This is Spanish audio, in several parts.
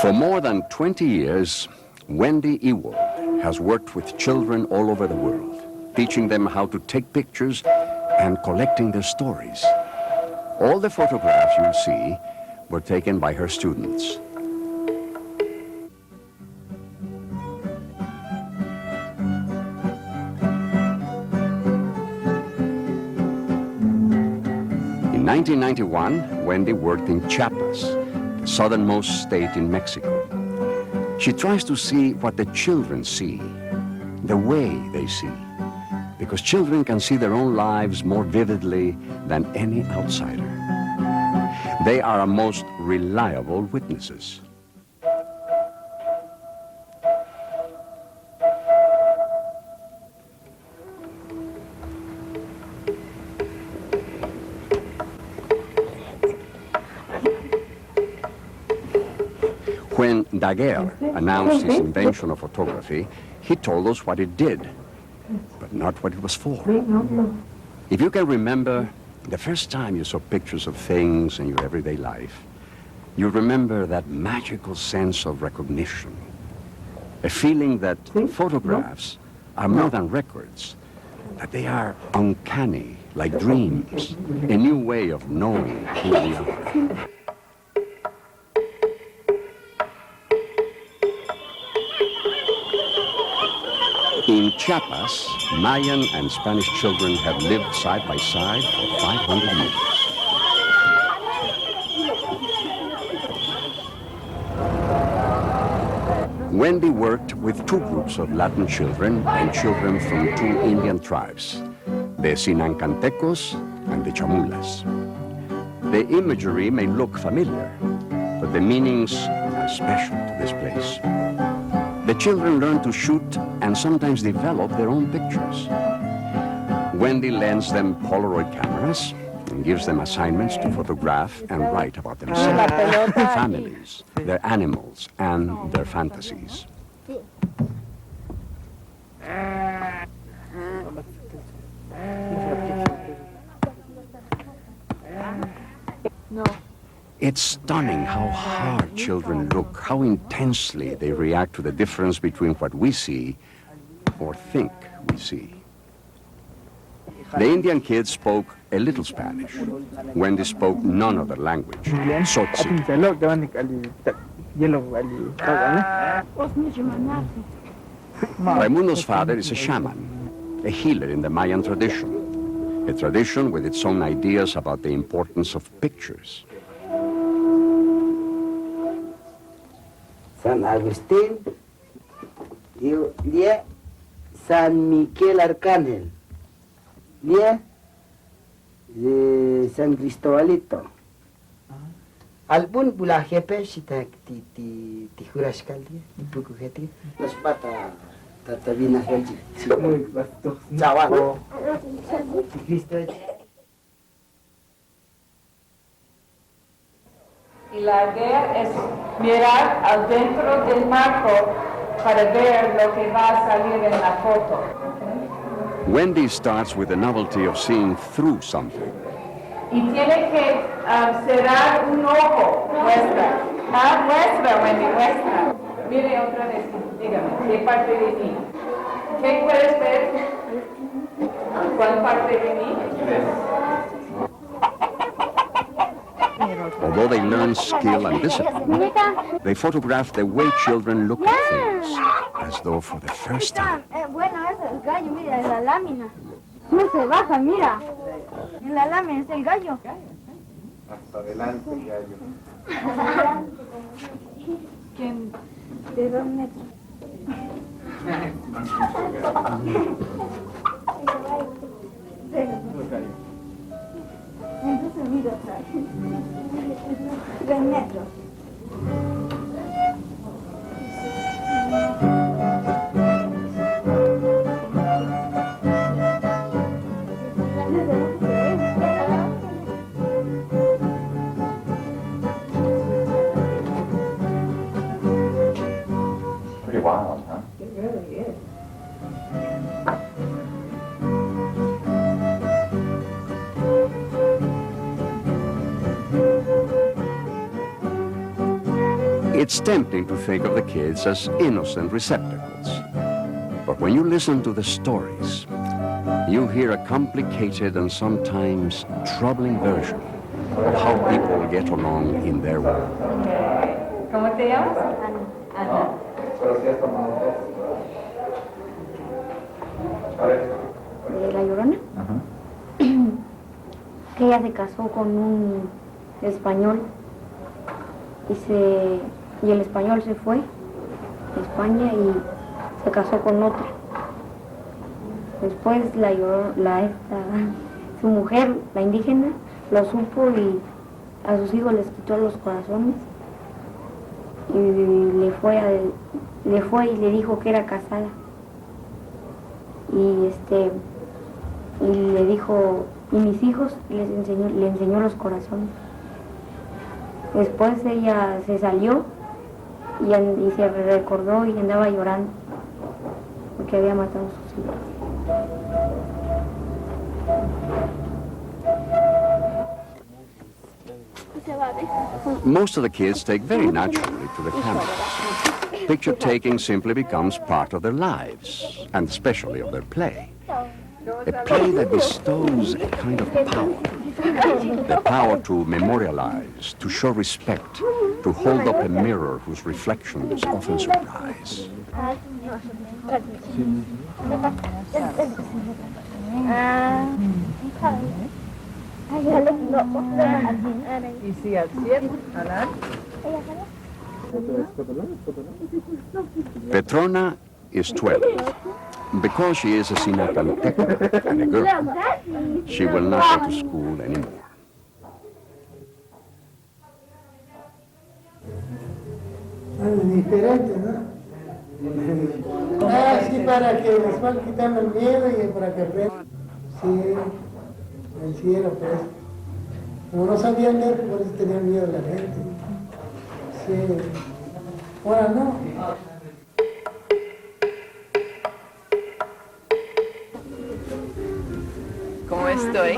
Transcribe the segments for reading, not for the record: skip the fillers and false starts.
For more than 20 years, Wendy Ewald has worked with children all over the world, teaching them how to take pictures and collecting their stories. All the photographs you'll see were taken by her students. In 1991, Wendy worked in Chiapas, the southernmost state in Mexico. She tries to see what the children see, the way they see, because children can see their own lives more vividly than any outsider. They are our most reliable witnesses. When Daguerre announced his invention of photography, he told us what it did, but not what it was for. If you can remember the first time you saw pictures of things in your everyday life, you remember that magical sense of recognition, a feeling that photographs are more than records, that they are uncanny, like dreams, a new way of knowing who we are. In Chiapas, Mayan and Spanish children have lived side by side for 500 years. Wendy worked with two groups of Latin children and children from two Indian tribes, the Sinancantecos and the Chamulas. The imagery may look familiar, but the meanings are special to this place. The children learn to shoot and sometimes develop their own pictures. Wendy lends them Polaroid cameras and gives them assignments to photograph and write about themselves, their families, their animals, and their fantasies. No. It's stunning how hard children look, how intensely they react to the difference between what we see or think we see. The Indian kids spoke a little Spanish. Wendy spoke none other language, Sotsi. Raimundo's father is a shaman, a healer in the Mayan tradition, a tradition with its own ideas about the importance of pictures. San Agustín y San Miguel Arcángel, San Cristobalito. Albun bula jepe sita ti juras kaldi di buku heti. Las pata tatabina haji. Chawa. Cristo. Y la idea es mirar al dentro del marco para ver lo que va a salir en la foto. Wendy starts with the novelty of seeing through something. Y tiene que cerrar un ojo, muestra. Muestra, Wendy, muestra. Mire otra vez, dígame, ¿qué parte de mí? ¿Qué puedes ver? ¿Cuál parte de mí? Although they learn skill and discipline, they photograph the way children look at things, as though for the first time. Bueno, eso es el gallo, mira, en la lámina. No se baja, mira. En la lámina está el gallo. Hasta adelante el gallo. ¿Quién? De 2 metros. Entonces mira atrás. 3 metros. Pretty wild, huh? It really is. It's tempting to think of the kids as innocent receptacles. But when you listen to the stories, you hear a complicated and sometimes troubling version of how people get along in their world. ¿Cómo te llamas? Ana. De La Llorona. Que ella se casó con un español y el español se fue a España y se casó con otro. Después su mujer, la indígena, lo supo y a sus hijos les quitó los corazones y le fue y le dijo que era casada. Y le dijo, y mis hijos, le enseñó los corazones. Después ella se salió y se recordó y andaba llorando porque había matado a sus hijos. Most of the kids take very naturally to the cameras. Picture taking simply becomes part of their lives, and especially of their play. A play that bestows a kind of power. The power to memorialize, to show respect, to hold up a mirror whose reflections often surprise. Y si al cielo, Alan. Petrona is 12. Because she is a Sinacanteca and a girl, she will not go to school anymore. Diferente, ¿no? Sí, para que les van quitando el miedo y para que aprendan. Sí, el cielo, pues. Como no sabían leer, por eso tenían miedo la gente. Sí. Ahora no. ¿Cómo estoy?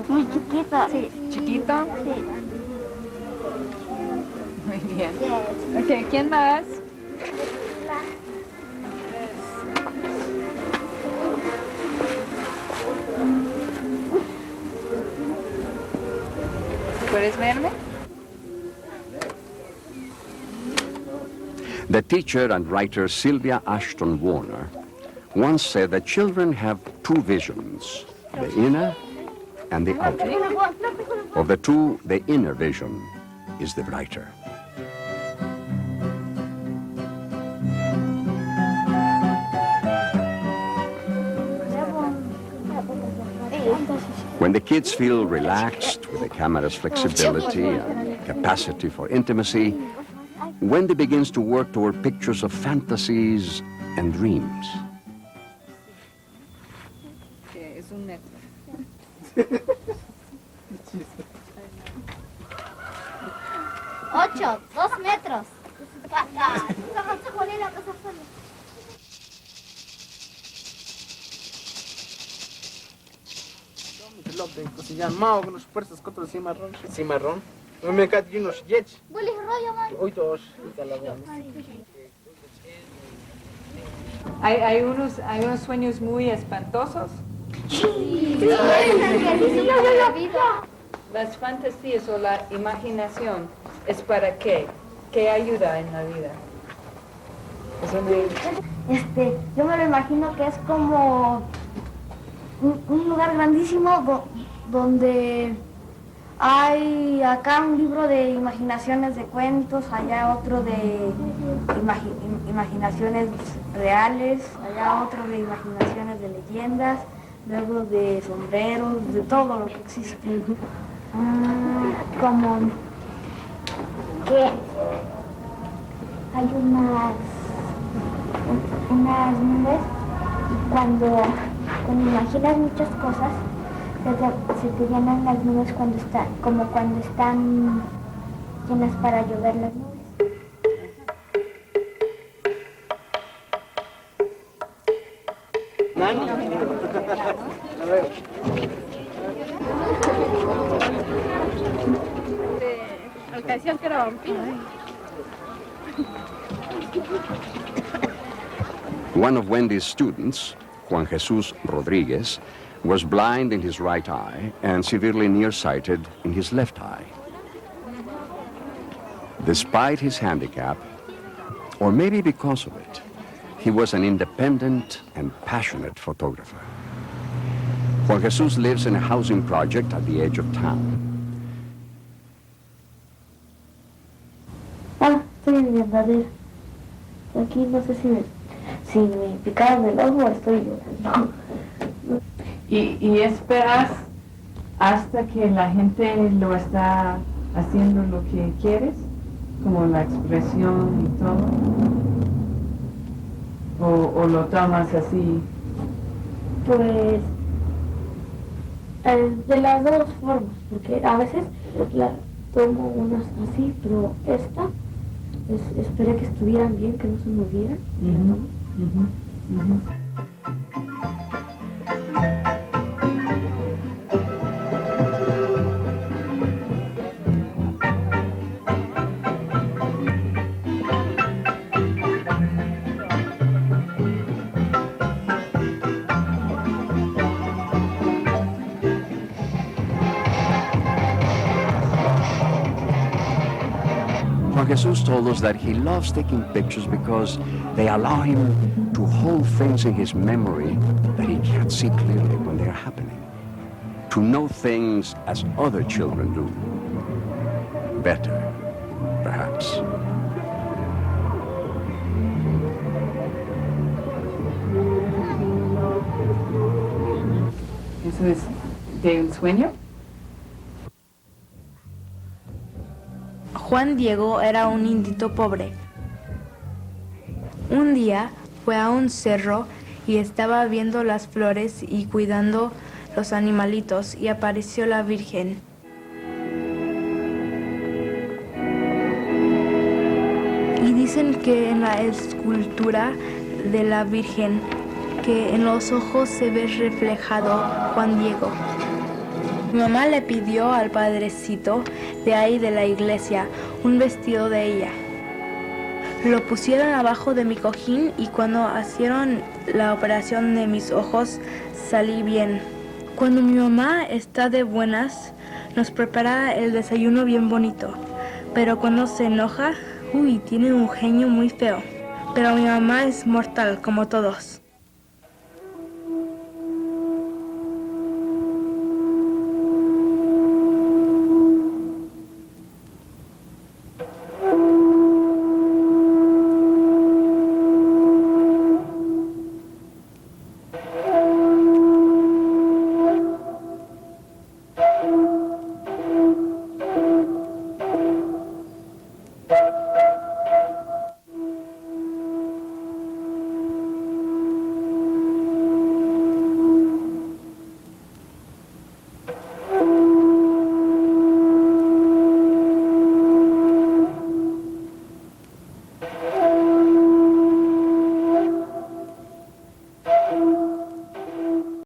Muy chiquita. Sí. ¿Chiquito? Sí. Muy bien. Ok, ¿quién más? ¿Puedes verme? The teacher and writer Sylvia Ashton Warner once said that children have two visions, the inner and the outer. Of the two, the inner vision is the brighter. When the kids feel relaxed with the camera's flexibility and capacity for intimacy, Wendy begins to work toward pictures of fantasies and dreams. Es un metro. 8, 2 metros. Mau que nos puertas contra el cimarrón. Cimarrón. No me cae unos jets. Hoy dos. ¿Hay unos sueños muy espantosos? Las fantasías o la imaginación, ¿es para qué? ¿Qué ayuda en la vida? Yo me lo imagino que es como un lugar grandísimo donde hay acá un libro de imaginaciones de cuentos, allá otro de imaginaciones reales, allá otro de imaginaciones de leyendas, luego de sombreros, de todo lo que existe. Como que hay unas nubes y cuando imaginas muchas cosas se te llenan las nubes cuando están llenas para llover las nubes. A ver. La canción que era vampiro. One of Wendy's students, Juan Jesus Rodriguez, was blind in his right eye and severely nearsighted in his left eye. Despite his handicap, or maybe because of it, he was an independent and passionate photographer. Juan Jesus lives in a housing project at the edge of town. Ah, estoy en mi andadera. Aquí no sé si me picaron el ojo o estoy llorando. Y esperas hasta que la gente lo está haciendo lo que quieres, como la expresión y todo, o lo tomas así. Pues de las dos formas, porque a veces la tomo unas así, pero esta esperé que estuvieran bien, que no se movieran. Juan Jesus told us that he loves taking pictures because they allow him to hold things in his memory that he can't see clearly when they're happening. To know things as other children do. Better, perhaps. ¿Eso es de un sueño? Juan Diego era un indito pobre. Un día fue a un cerro y estaba viendo las flores y cuidando los animalitos y apareció la Virgen. Y dicen que en la escultura de la Virgen, que en los ojos se ve reflejado Juan Diego. Mi mamá le pidió al padrecito de ahí de la iglesia un vestido de ella. Lo pusieron abajo de mi cojín y cuando hicieron la operación de mis ojos salí bien. Cuando mi mamá está de buenas, nos prepara el desayuno bien bonito. Pero cuando se enoja, tiene un genio muy feo. Pero mi mamá es mortal como todos.